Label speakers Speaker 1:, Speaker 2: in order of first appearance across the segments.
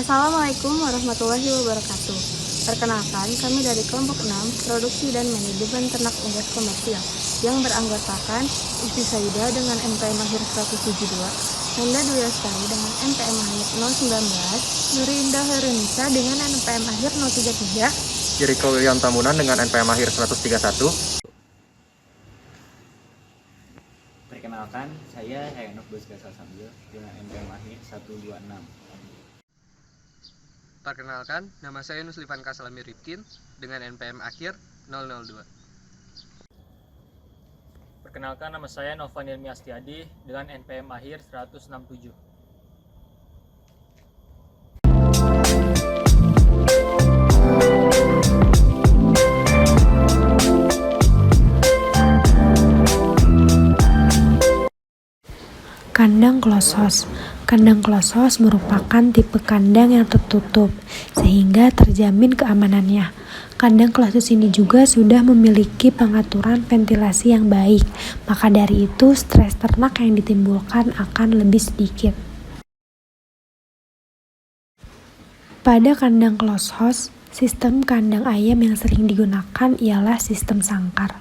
Speaker 1: Assalamualaikum warahmatullahi wabarakatuh. Perkenalkan, kami dari kelompok 6, Produksi dan Manajemen Ternak Unggas Komersial yang beranggotakan Isti Saida dengan MPM akhir 172, Nanda Dwi Lestari dengan MPM akhir 019, Nuri Indah Herunisa dengan MPM akhir 033,
Speaker 2: Jericho William Tambunan dengan NPM akhir 131.
Speaker 3: Perkenalkan, saya Heyanov Bosgasa Sambil dengan NPM akhir 126.
Speaker 4: Perkenalkan, nama saya Nuslifan Kasalami Rifkin dengan NPM akhir 002.
Speaker 5: Perkenalkan, nama saya Novan Ilmi Astiadi dengan NPM akhir 167.
Speaker 6: Kandang closed house. Kandang closed house merupakan tipe kandang yang tertutup, sehingga terjamin keamanannya. Kandang closed house ini juga sudah memiliki pengaturan ventilasi yang baik, maka dari itu stres ternak yang ditimbulkan akan lebih sedikit. Pada kandang closed house, sistem kandang ayam yang sering digunakan ialah sistem sangkar.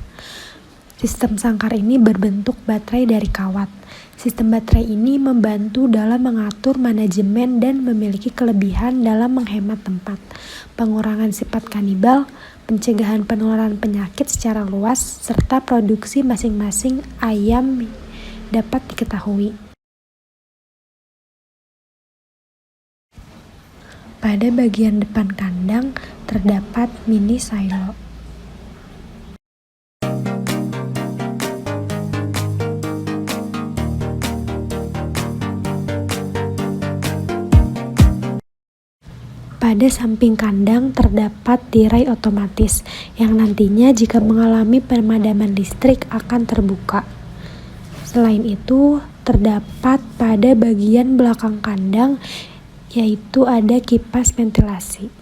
Speaker 6: Sistem sangkar ini berbentuk baterai dari kawat. Sistem baterai ini membantu dalam mengatur manajemen dan memiliki kelebihan dalam menghemat tempat, pengurangan sifat kanibal, pencegahan penularan penyakit secara luas, serta produksi masing-masing ayam dapat diketahui. Pada bagian depan kandang terdapat mini silo. Pada samping kandang terdapat tirai otomatis yang nantinya jika mengalami pemadaman listrik akan terbuka. Selain itu, terdapat pada bagian belakang kandang yaitu ada kipas ventilasi.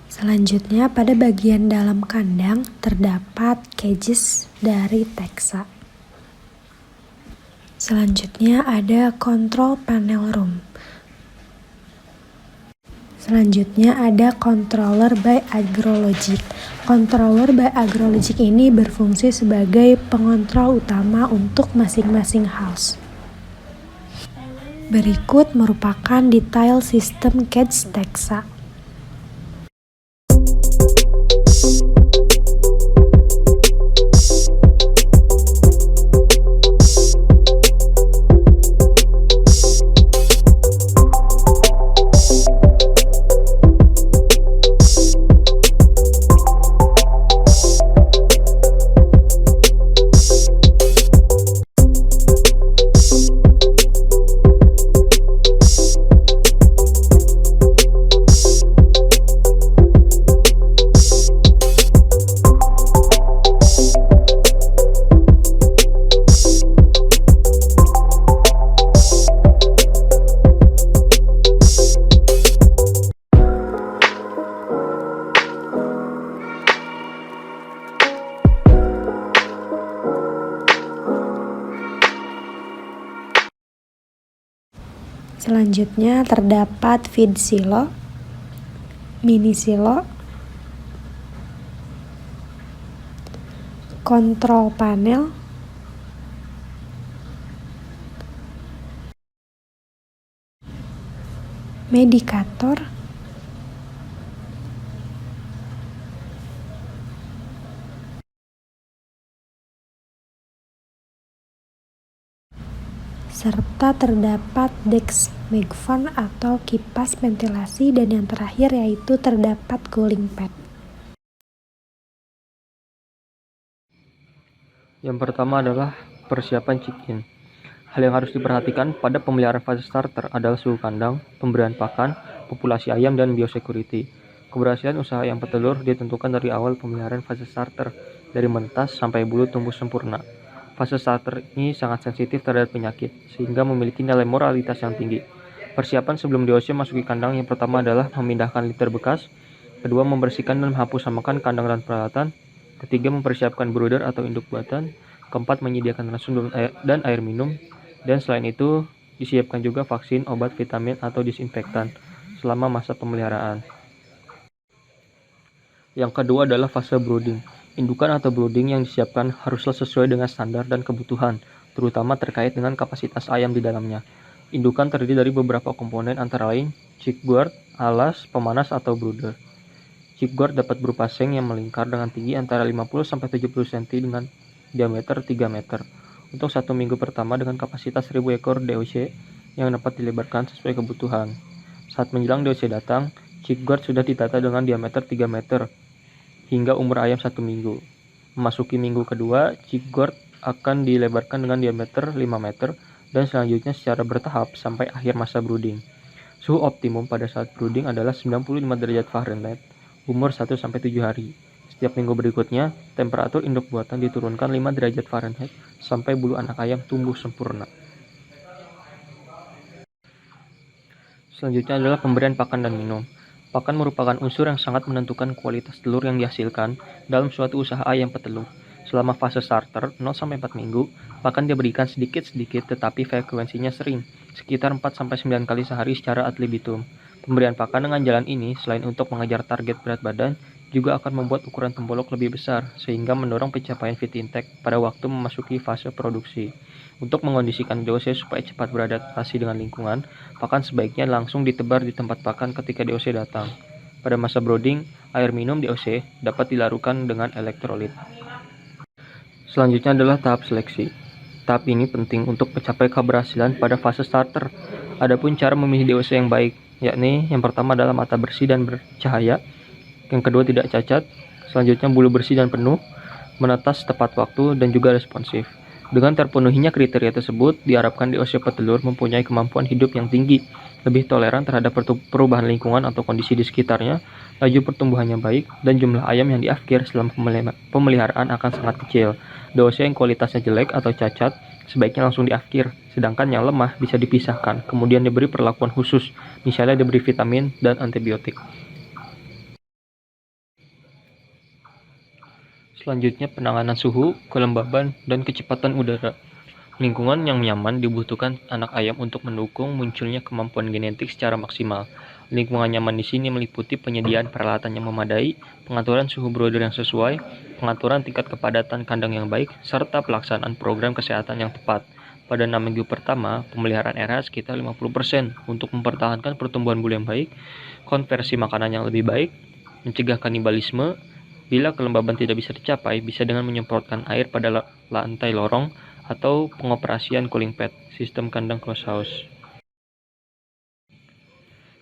Speaker 6: Selanjutnya, pada bagian dalam kandang terdapat cages dari Texa. Selanjutnya ada control panel room. Selanjutnya ada controller by AgroLogic. Controller by AgroLogic ini berfungsi sebagai pengontrol utama untuk masing-masing house. Berikut merupakan detail sistem cage Texa. Selanjutnya terdapat feed silo, mini silo, kontrol panel, medikator, serta terdapat Dex Megafan atau kipas ventilasi, dan yang terakhir yaitu terdapat cooling pad.
Speaker 2: Yang pertama adalah persiapan check-in. Hal yang harus diperhatikan pada pemeliharaan fase starter adalah suhu kandang, pemberian pakan, populasi ayam, dan biosecurity. Keberhasilan usaha ayam petelur ditentukan dari awal pemeliharaan fase starter, dari menetas sampai bulu tumbuh sempurna. Fase starter ini sangat sensitif terhadap penyakit, sehingga memiliki nilai moralitas yang tinggi. Persiapan sebelum DOC masuki kandang yang pertama adalah memindahkan liter bekas, kedua membersihkan dan menghapus samakan kandang dan peralatan, ketiga mempersiapkan brooder atau induk buatan, keempat menyediakan rasun dan air minum, dan selain itu disiapkan juga vaksin, obat, vitamin, atau disinfektan. selama masa pemeliharaan. Yang kedua adalah fase brooding. Indukan atau brooding yang disiapkan haruslah sesuai dengan standar dan kebutuhan, terutama terkait dengan kapasitas ayam di dalamnya. Indukan terdiri dari beberapa komponen antara lain chick guard, alas, pemanas atau brooder. Chick guard dapat berupa seng yang melingkar dengan tinggi antara 50-70 cm dengan diameter 3 meter. Untuk 1 minggu pertama dengan kapasitas 1000 ekor DOC yang dapat dilebarkan sesuai kebutuhan. Saat menjelang DOC datang, chick guard sudah ditata dengan diameter 3 meter hingga umur ayam 1 minggu. Memasuki minggu kedua, chick guard akan dilebarkan dengan diameter 5 meter dan selanjutnya secara bertahap sampai akhir masa brooding. Suhu optimum pada saat brooding adalah 95 derajat Fahrenheit, umur 1-7 hari. Setiap minggu berikutnya, temperatur induk buatan diturunkan 5 derajat Fahrenheit sampai bulu anak ayam tumbuh sempurna. Selanjutnya adalah pemberian pakan dan minum. Pakan merupakan unsur yang sangat menentukan kualitas telur yang dihasilkan dalam suatu usaha ayam petelur. Selama fase starter 0-4 minggu, pakan diberikan sedikit-sedikit tetapi frekuensinya sering, sekitar 4-9 kali sehari secara ad libitum. Pemberian pakan dengan jalan ini selain untuk mengejar target berat badan, juga akan membuat ukuran tembolok lebih besar, sehingga mendorong pencapaian feed intake pada waktu memasuki fase produksi. Untuk mengondisikan DOC supaya cepat beradaptasi dengan lingkungan, pakan sebaiknya langsung ditebar di tempat pakan ketika DOC datang. Pada masa brooding, air minum DOC dapat dilarutkan dengan elektrolit. Selanjutnya adalah tahap seleksi. Tahap ini penting untuk mencapai keberhasilan pada fase starter. Adapun cara memilih DOC yang baik, yakni yang pertama adalah mata bersih dan bercahaya, yang kedua tidak cacat, selanjutnya bulu bersih dan penuh, menetas tepat waktu, dan juga responsif. Dengan terpenuhinya kriteria tersebut, diharapkan DOC petelur mempunyai kemampuan hidup yang tinggi, lebih toleran terhadap perubahan lingkungan atau kondisi di sekitarnya, laju pertumbuhannya baik, dan jumlah ayam yang diakhir selama pemeliharaan akan sangat kecil. DOC yang kualitasnya jelek atau cacat sebaiknya langsung diakhir, sedangkan yang lemah bisa dipisahkan, kemudian diberi perlakuan khusus, misalnya diberi vitamin dan antibiotik. Selanjutnya penanganan suhu, kelembaban, dan kecepatan udara. Lingkungan yang nyaman dibutuhkan anak ayam untuk mendukung munculnya kemampuan genetik secara maksimal. Lingkungan nyaman di sini meliputi penyediaan peralatan yang memadai, pengaturan suhu brooder yang sesuai, pengaturan tingkat kepadatan kandang yang baik, serta pelaksanaan program kesehatan yang tepat. Pada 6 minggu pertama, pemeliharaan RH sekitar 50% untuk mempertahankan pertumbuhan bulu yang baik, konversi makanan yang lebih baik, mencegah kanibalisme. Bila kelembaban tidak bisa dicapai, bisa dengan menyemprotkan air pada lantai lorong atau pengoperasian cooling pad, sistem kandang closed house.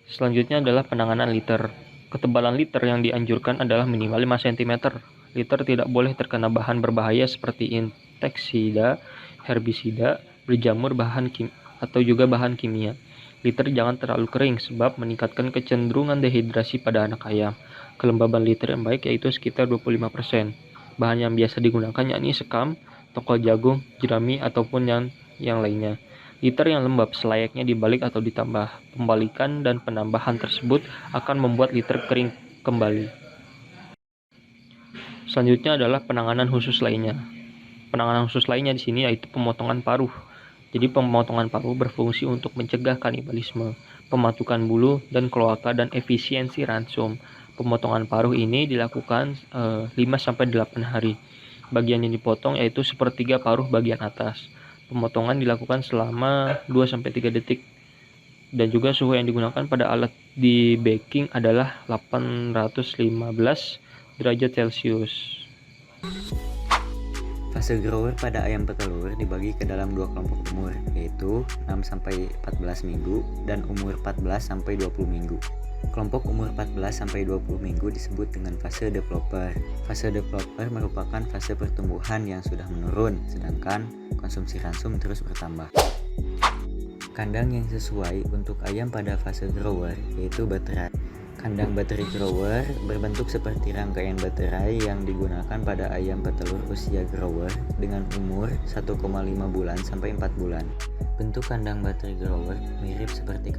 Speaker 2: Selanjutnya adalah penanganan litter. Ketebalan litter yang dianjurkan adalah minimal 5 cm. Litter tidak boleh terkena bahan berbahaya seperti insektisida, herbisida, berjamur atau juga bahan kimia. Litter jangan terlalu kering sebab meningkatkan kecenderungan dehidrasi pada anak ayam. Kelembaban litter yang baik yaitu sekitar 25%. Bahan yang biasa digunakan yakni sekam, tokol jagung, jerami, ataupun yang lainnya. Litter yang lembab selayaknya dibalik atau ditambah. Pembalikan dan penambahan tersebut akan membuat litter kering kembali. Selanjutnya adalah penanganan khusus lainnya. Penanganan khusus lainnya di sini yaitu pemotongan paruh. Jadi pemotongan paruh berfungsi untuk mencegah kanibalisme, pematukan bulu dan kloaka, dan efisiensi ransum. Pemotongan paruh ini dilakukan 5-8 hari. Bagian yang dipotong yaitu sepertiga paruh bagian atas. Pemotongan dilakukan selama 2-3 detik. Dan juga suhu yang digunakan pada alat di baking adalah 815 derajat Celcius.
Speaker 3: Fase grower pada ayam petelur dibagi ke dalam 2 kelompok umur, yaitu 6-14 minggu dan umur 14-20 minggu. Kelompok umur 14-20 minggu disebut dengan fase developer. Fase developer merupakan fase pertumbuhan yang sudah menurun, sedangkan konsumsi ransum terus bertambah. Kandang yang sesuai untuk ayam pada fase grower yaitu baterai. Kandang baterai grower berbentuk seperti rangkaian baterai yang digunakan pada ayam petelur usia grower dengan umur 1,5 bulan sampai 4 bulan. Bentuk kandang baterai grower mirip seperti